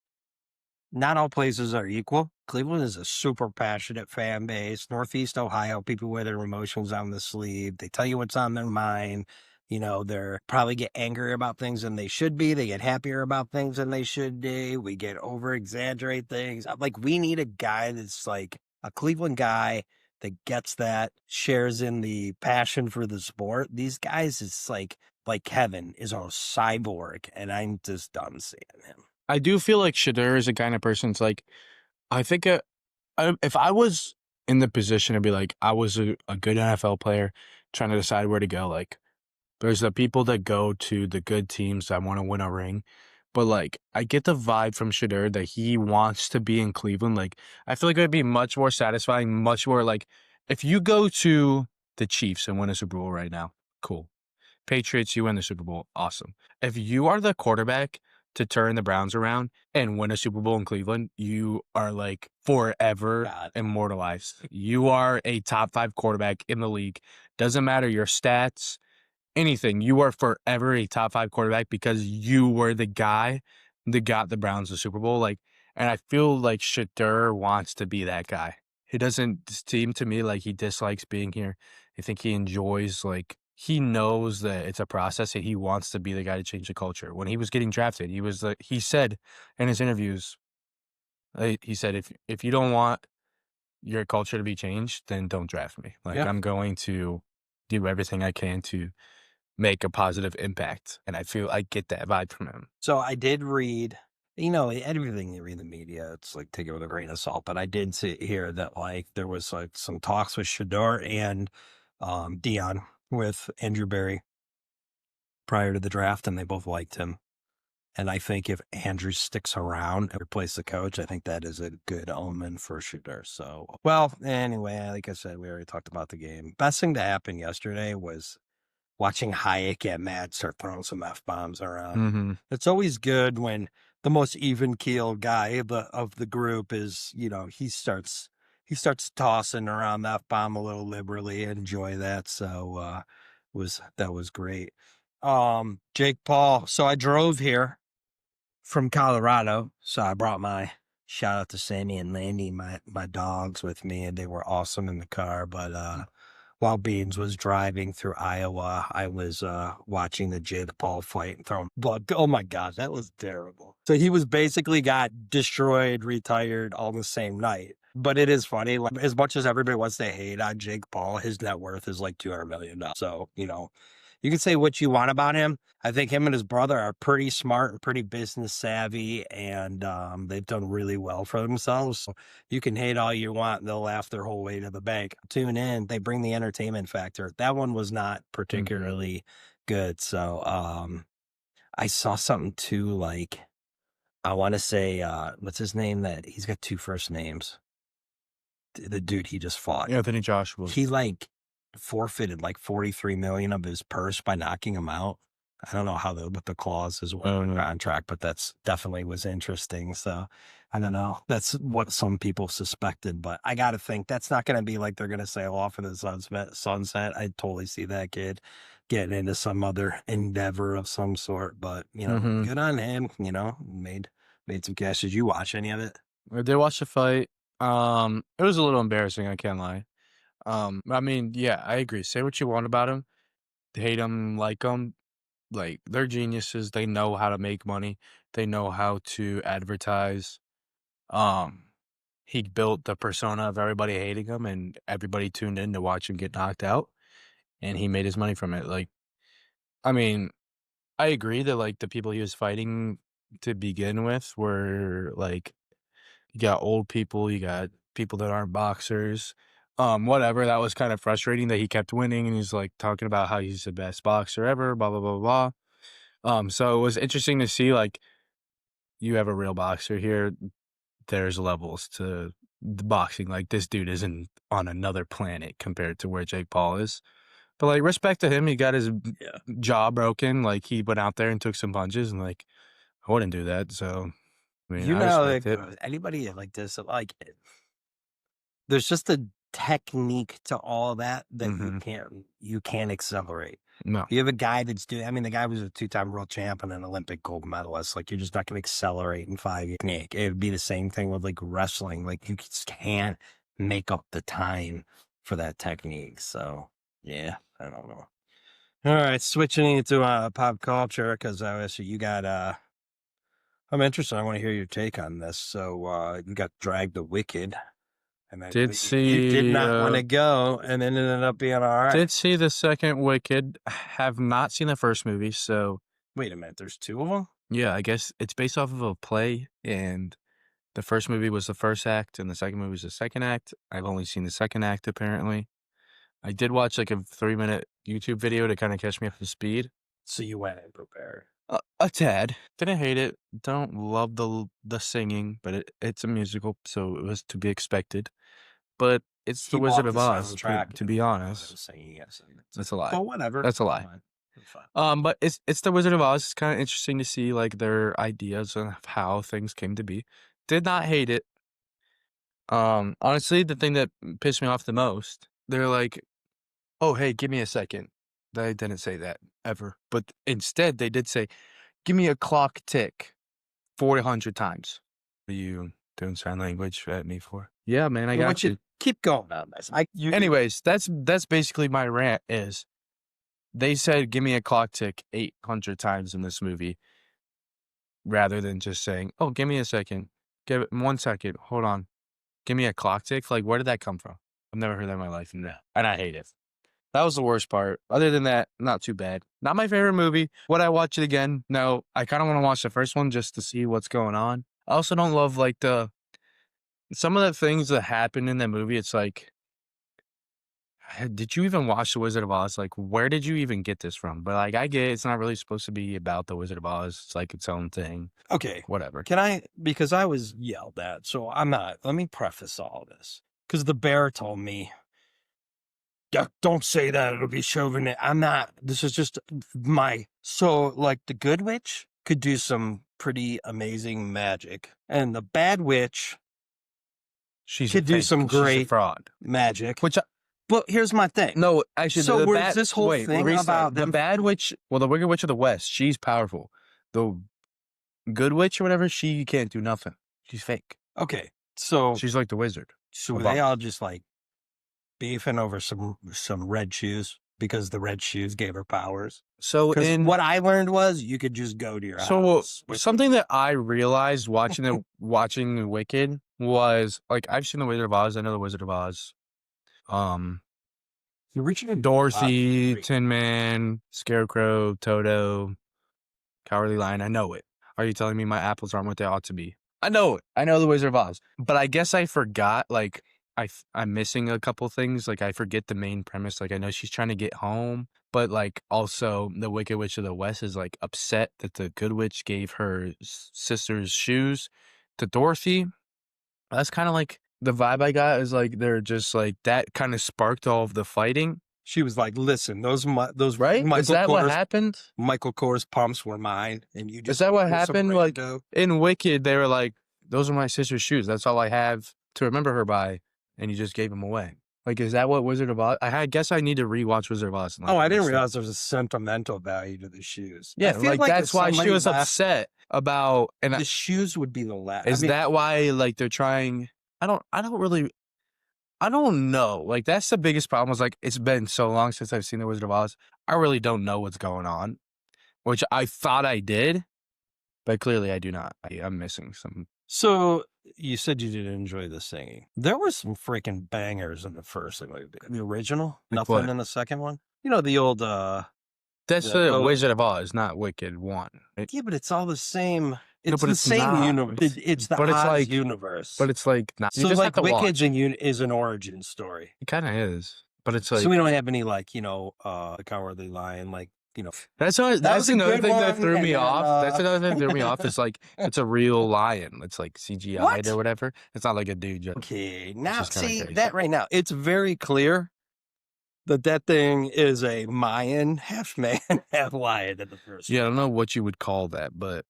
Not all places are equal. Cleveland is a super passionate fan base. Northeast Ohio, people wear their emotions on the sleeve. They tell you what's on their mind. They're probably get angrier about things than they should be. They get happier about things than they should be. We get over exaggerate things. Like we need a guy that's like a Cleveland guy that gets that, shares in the passion for the sport. These guys, it's like Kevin is a cyborg, and I'm just done seeing him. I do feel like Shadur is the kind of person. It's like, I think if I was in the position to be like, I was a good NFL player trying to decide where to go, like, there's the people that go to the good teams that want to win a ring. But like, I get the vibe from Shadur that he wants to be in Cleveland. Like, I feel like it would be much more satisfying, much more like, if you go to the Chiefs and win a Super Bowl right now, cool. Patriots, you win the Super Bowl, awesome. If you are the quarterback to turn the Browns around and win a Super Bowl in Cleveland, you are like forever immortalized. You are a top 5 quarterback in the league. Doesn't matter your stats, anything. You are forever a top 5 quarterback because you were the guy that got the Browns the Super Bowl. Like, and I feel like Shadur wants to be that guy. He doesn't seem to me like he dislikes being here. I think he enjoys like, he knows that it's a process and he wants to be the guy to change the culture. When he was getting drafted, he said in his interviews, He said, if you don't want your culture to be changed, then don't draft me. Like, Yeah. I'm going to do everything I can to make a positive impact. And I feel I get that vibe from him. So I did read, everything you read in the media, it's like take it with a grain of salt. But I did see here that like there was like some talks with Shador and Dion with Andrew Berry prior to the draft, and they both liked him. And I think if Andrew sticks around and replace the coach, I think that is a good omen for Shooter. So, well, anyway, like I said, we already talked about the game. Best thing to happen yesterday was watching Hayek get mad, start throwing some F-bombs around. Mm-hmm. It's always good when the most even-keeled guy of the group is, he starts tossing around the F-bomb a little liberally. Enjoy that. So, that was great. Jake Paul. So I drove here from Colorado. So I brought my shout out to Sammy and Landy, my dogs with me, and they were awesome in the car. But while Beans was driving through Iowa, I was watching the Jake Paul fight and throwing blood. Oh my gosh, that was terrible. So he was basically got destroyed, retired all the same night. But it is funny, like as much as everybody wants to hate on Jake Paul, his net worth is like $200 million. So, you can say what you want about him. I think him and his brother are pretty smart and pretty business savvy, and they've done really well for themselves. So you can hate all you want. They'll laugh their whole way to the bank. Tune in. They bring the entertainment factor. That one was not particularly good. So I saw something too, like, I want to say, what's his name? That he's got two first names. The dude he just fought. Anthony Joshua. He like forfeited like 43 million of his purse by knocking him out. I don't know what the clauses were in the contract, but that's definitely was interesting. So I don't know. That's what some people suspected, but I got to think that's not going to be like they're going to sail off in the sunset. I totally see that kid getting into some other endeavor of some sort, but good on him, made some cash. Did you watch any of it? I did watch the fight. It was a little embarrassing, I can't lie. I mean, yeah, I agree. Say what you want about him. Hate him, like him. Like, they're geniuses. They know how to make money. They know how to advertise. He built the persona of everybody hating him, and everybody tuned in to watch him get knocked out, and he made his money from it. Like, I mean, I agree that, like, the people he was fighting to begin with were, like, you got old people, you got people that aren't boxers, whatever. That was kind of frustrating that he kept winning, and he's, like, talking about how he's the best boxer ever, blah, blah, blah, blah. So it was interesting to see, like, you have a real boxer here. There's levels to the boxing. Like, this dude isn't on another planet compared to where Jake Paul is. But, like, respect to him. He got his jaw broken. Like, he went out there and took some punches, and, like, I wouldn't do that. So, I mean, I respect it. Anybody like this, like, there's just a technique to all that you can't accelerate. No. You have a guy that's the guy was a 2-time world champ and an Olympic gold medalist. Like, you're just not going to accelerate in 5 years. It would be the same thing with like wrestling. Like, you just can't make up the time for that technique. So yeah, I don't know. All right, switching into pop culture, because obviously you got I'm interested. I want to hear your take on this. So you got Drag the Wicked. And I Did see, you did not want to go, and it ended up being all right. Did see the second Wicked. Have not seen the first movie, so wait a minute. There's 2 of them. Yeah, I guess it's based off of a play, and the first movie was the first act, and the second movie was the second act. I've only seen the second act, apparently. I did watch like a 3-minute YouTube video to kind of catch me up to speed. So you went in prepared. A tad. Didn't hate it. Don't love the singing, but it's a musical, so it was to be expected. But it's the Wizard of Oz, to be honest. That's a lie. Well, whatever. That's a lie. But it's the Wizard of Oz. It's kind of interesting to see like their ideas of how things came to be. Did not hate it. Honestly, the thing that pissed me off the most, they're like, "Oh, hey, give me a second." They didn't say that ever, but instead they did say, "Give me a clock tick 400 times." Are you doing sign language at me for? Yeah, man, I got you. Keep going on this. Anyways, that's basically my rant. Is they said, "Give me a clock tick 800 times in this movie," rather than just saying, "Oh, give me a second." Give it 1 second. Hold on. Give me a clock tick. Like, where did that come from? I've never heard that in my life. No. And I hate it. That was the worst part. Other than that, not too bad. Not my favorite movie. Would I watch it again? No. I kind of want to watch the first one just to see what's going on. I also don't love like some of the things that happen in that movie. It's like, did you even watch The Wizard of Oz? Like, where did you even get this from? But like, I get it's not really supposed to be about The Wizard of Oz. It's like its own thing. Okay. Whatever. Can I, because I was yelled at, so I'm not, let me preface all this. Because the bear told me, don't say that, it'll be chauvinist. I'm not, this is just so like the good witch could do some pretty amazing magic. And the bad witch She's could do some She's a great fraud. magic. Which But here's my thing. No, actually, So the where's this whole thing restart. about the them- bad witch? Well, the Wicked Witch of the West, she's powerful. The good witch or whatever, she can't do nothing. She's fake. Okay, so She's like the wizard. so a they bum. all just like beefing over some red shoes because the red shoes gave her powers. So Because in what I learned was you could just go to your so house. with- something that I realized watching the Wicked was like I've seen the Wizard of Oz. I know the Wizard of Oz. You're reaching a Dorothy, great. Tin Man, Scarecrow, Toto, Cowardly Lion. I know it. Are you telling me my apples aren't what they ought to be? I know it. I know the Wizard of Oz. But I guess I forgot, like, I'm missing a couple things. Like, I forget the main premise. Like, I know she's trying to get home. But, like, also, the Wicked Witch of the West is, like, upset that the Good Witch gave her sister's shoes to Dorothy. That's kind of like the vibe I got is, like, they're just, like, that kind of sparked all of the fighting. She was like, "Listen, those Right? Is that what happened? Michael Kors pumps were mine, and you just Is that what put some happened? Like, rando- in Wicked, they were like, those are my sister's shoes. That's all I have to remember her by. And you just gave them away. Like, is that what Wizard of Oz? I guess I need to rewatch Wizard of Oz. Oh, I didn't realize there was a sentimental value to the shoes. I Yeah, feel like that's if why she somebody was left- upset about. And The shoes would be the last. is that why, like, they're trying? I don't know. Like, that's the biggest problem. Was like, it's been so long since I've seen the Wizard of Oz. I really don't know what's going on, which I thought I did, but clearly I do not. I'm missing some. So you said you didn't enjoy the singing. There were some freaking bangers in the first, like the original. Like Nothing what? in the second one. You know the old. That's Yeah, the oh. Wizard of Oz, not Wicked 1. Yeah, but it's all the same. It's but the it's same not. universe. It's the But it's Oz like- universe. But it's like not. You so just like have to watch. Wicked's is an origin story. It kind of is, but it's like So we don't have any like Cowardly Lion like that's was a another good thing that one, threw and me then, off. That's another thing that threw me off. Is like it's a real lion. It's like CGI'd What? or whatever. It's not like a dude. Just, okay. Now just kinda see crazy. that right now. It's very clear that thing is a Mayan, half man, half lion in the first. yeah, I don't know what you would call that, but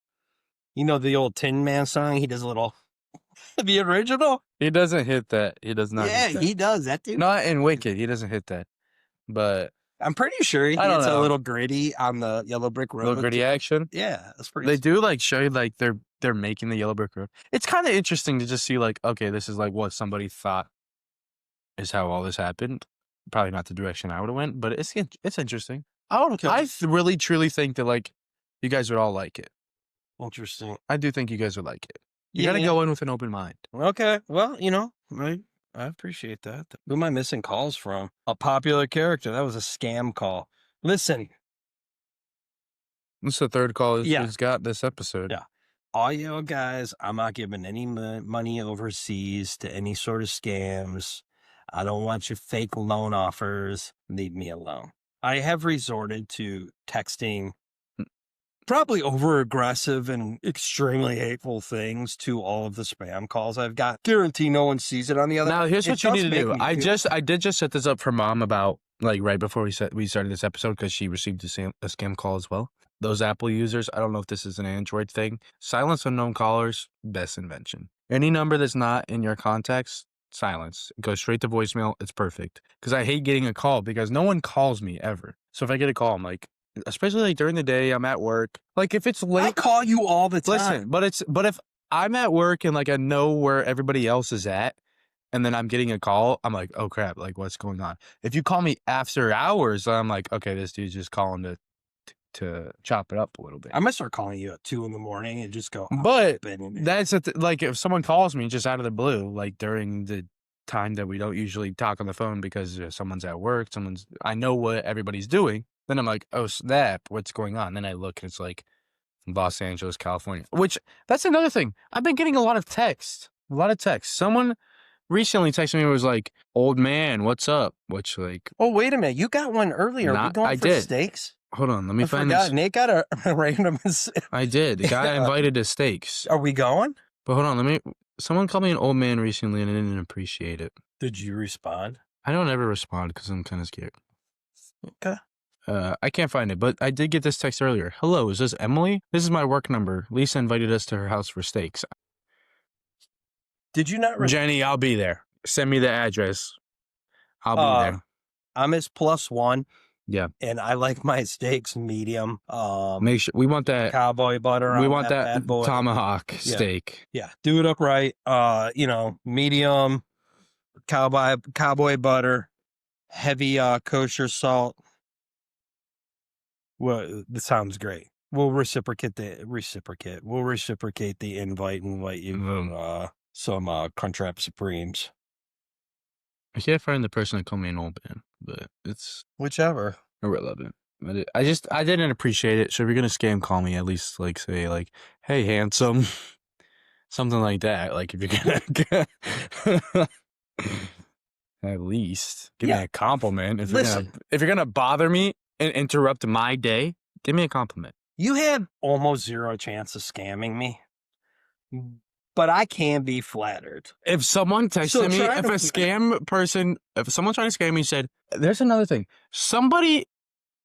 You know the old Tin Man song? He does a little the original? he doesn't hit that. He does not. Yeah, hit that. he does that dude. Not in Wicked. He doesn't hit that. But I'm pretty sure he I don't hits a know. little gritty on the yellow brick road. little gritty action. Yeah, that's pretty They do like show you like they're making the yellow brick road. It's kind of interesting to just see like, okay, this is like what somebody thought is how all this happened. Probably not the direction I would have went, but it's interesting. Okay. I really truly think that like you guys would all like it. Interesting. I do think you guys would like it. You Yeah. gotta go in with an open mind. Okay. Well, I appreciate that. Who am I missing calls from? A popular character. That was a scam call. Listen, This is the third call Yeah. he's got this episode. Yeah. all you guys, I'm not giving any money overseas to any sort of scams. I don't want your fake loan offers. Leave me alone. I have resorted to texting probably over aggressive and extremely hateful things to all of the spam calls I've got. Guarantee no one sees it on the other. Now here's It what you does need to make do. me feel- I did just set this up for Mom about like right before we started this episode because she received a scam call as well. Those Apple users, I don't know if this is an Android thing. Silence unknown callers, best invention. Any number that's not in your contacts, silence. It goes straight to voicemail. It's perfect. Because I hate getting a call because no one calls me ever. So if I get a call, I'm like, especially like during the day, I'm at work. Like if it's I late, call you all the time. listen, but if I'm at work and like I know where everybody else is at, and then I'm getting a call, I'm like, oh crap, like what's going on? If you call me after hours, I'm like, okay, this dude's just calling to to chop it up a little bit. I'm gonna start calling you at 2 in the morning and just go. But "I'm that's like if someone calls me just out of the blue, like during the time that we don't usually talk on the phone because someone's at work, I know what everybody's doing. Then I'm like, oh snap, what's going on? Then I look and it's like Los Angeles, California. Which that's another thing. I've been getting a lot of texts. Someone recently texted me and was like, "Old man, what's up?" Which like, Oh, wait a minute. You got one earlier. Are we going I for did. steaks? Hold on, let me I find forgot. this. Nate got a random. I did. The guy invited to steaks. Are we going? But hold on, someone called me an old man recently and I didn't appreciate it. Did you respond? I don't ever respond because I'm kind of scared. Okay. I can't find it, but I did get this text earlier. Hello, is this Emily? This is my work number. Lisa invited us to her house for steaks. Did you not? Jenny, I'll be there. Send me the address. I'll be there. I'm his +1. Yeah. And I like my steaks medium. Make sure we want that cowboy butter. We on want that bad boy. tomahawk steak. Yeah. Do it up right. Medium cowboy butter, heavy kosher salt. Well, this sounds great. We'll reciprocate the invite and invite you some Crunchwrap Supremes. I can't find the person that called me an old man, but it's whichever. Irrelevant. But I didn't appreciate it. So if you're gonna scam call me, at least like say like, "Hey, handsome," something like that. Like if you're gonna, at least give me a compliment. If you're gonna bother me and interrupt my day, give me a compliment. You have almost zero chance of scamming me, but I can be flattered. If someone texted me, if someone trying to scam me said, there's another thing. Somebody,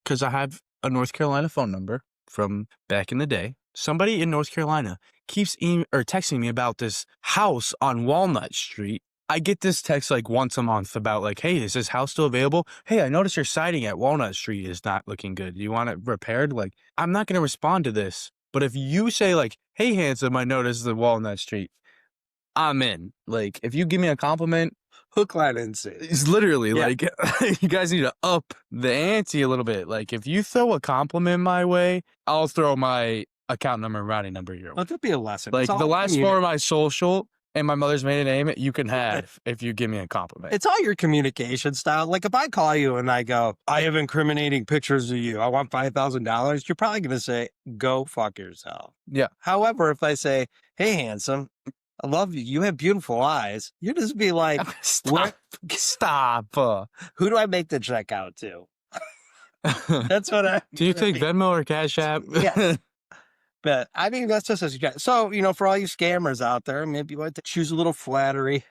because I have a North Carolina phone number from back in the day, somebody in North Carolina keeps texting me about this house on Walnut Street. I get this text like once a month about like, hey, is this house still available? Hey, I noticed your siding at Walnut Street is not looking good. Do you want it repaired? Like, I'm not going to respond to this. But if you say like, hey, handsome, I noticed the Walnut Street, I'm in. Like, if you give me a compliment, hook, line, and sinker. It's literally like, you guys need to up the ante a little bit. Like, if you throw a compliment my way, I'll throw my account number and routing number your way. Let that be a lesson. Like, the last four of my social and my mother's maiden name, you can have if you give me a compliment. It's all your communication style. Like if I call you and I go, I have incriminating pictures of you, I want $5,000, you're probably going to say, go fuck yourself. Yeah. However, if I say, hey, handsome, I love you, you have beautiful eyes, you just be like, stop. Who do I make the check out to? That's what I... Do you take Venmo or Cash App? Yeah. But I mean, that's just as you get. So, for all you scammers out there, maybe you want to choose a little flattery.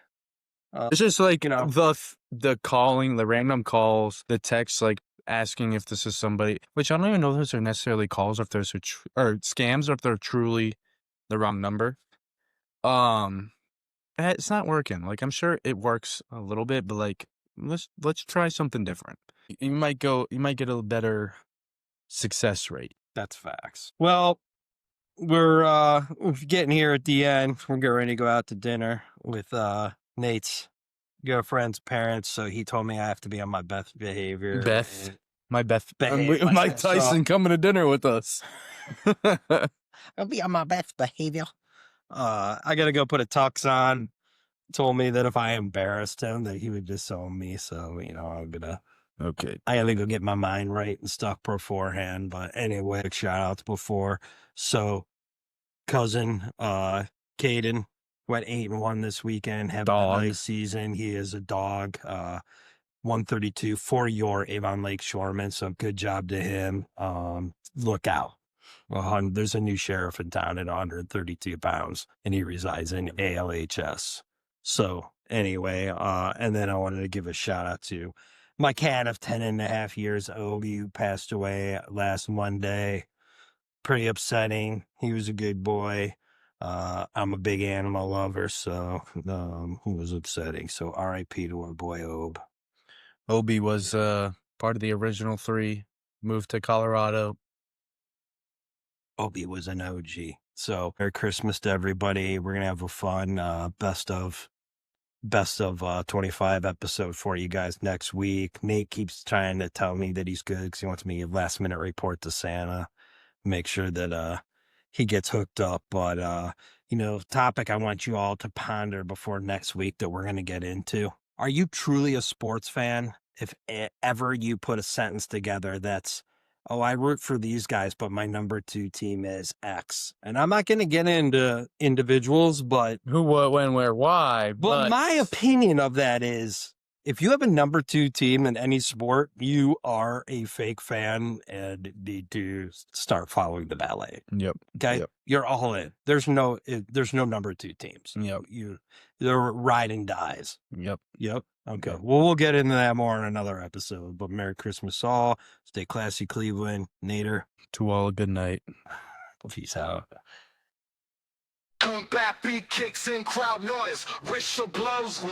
It's just like, the calling, the random calls, the texts, like asking if this is somebody, which I don't even know if those are necessarily calls, or if those are or scams, or if they're truly the wrong number. It's not working. Like, I'm sure it works a little bit, but like, let's try something different. You might get a better success rate. That's facts. Well, we're getting here at the end. We're getting ready to go out to dinner with Nate's girlfriend's parents. So he told me I have to be on my best behavior. Mike Tyson coming to dinner with us. I'll be on my best behavior. I gotta go put a tux on. Told me that if I embarrassed him, that he would disown me. So I gotta go get my mind right and stuff beforehand. But anyway, shout outs before. So cousin Caden went 8-1 this weekend, having a nice season. He is a dog. 132 for your Avon Lake Shoreman. So good job to him. Look out. There's a new sheriff in town at 132 pounds, and he resides in ALHS. So anyway, and then I wanted to give a shout out to my cat of 10.5 years, Obi, who passed away last Monday. Pretty upsetting. He was a good boy. I'm a big animal lover, so it was upsetting. So R.I.P. to our boy Ob. Obi was part of the original 3, moved to Colorado. Obi was an OG. So Merry Christmas to everybody. We're gonna have a fun best of best of 25 episode for you guys next week. Nate keeps trying to tell me that he's good because he wants me to last minute report to Santa, make sure that he gets hooked up. But topic I want you all to ponder before next week that we're going to get into. Are you truly a sports fan? If ever you put a sentence together that's, oh, I root for these guys, but my number 2 team is X. And I'm not going to get into individuals, but Who, what, when, where, why? but my opinion of that is, if you have a number 2 team in any sport, you are a fake fan and need to start following the ballet. Yep. Okay, Yep. You're all in. There's no number 2 teams. Yep. They're ride and dies. Yep. Okay. Yep. Well, we'll get into that more in another episode. But Merry Christmas, all. Stay classy, Cleveland. Nader. To all a good night. Peace out. Come back, beat kicks and crowd noise, whistle blows.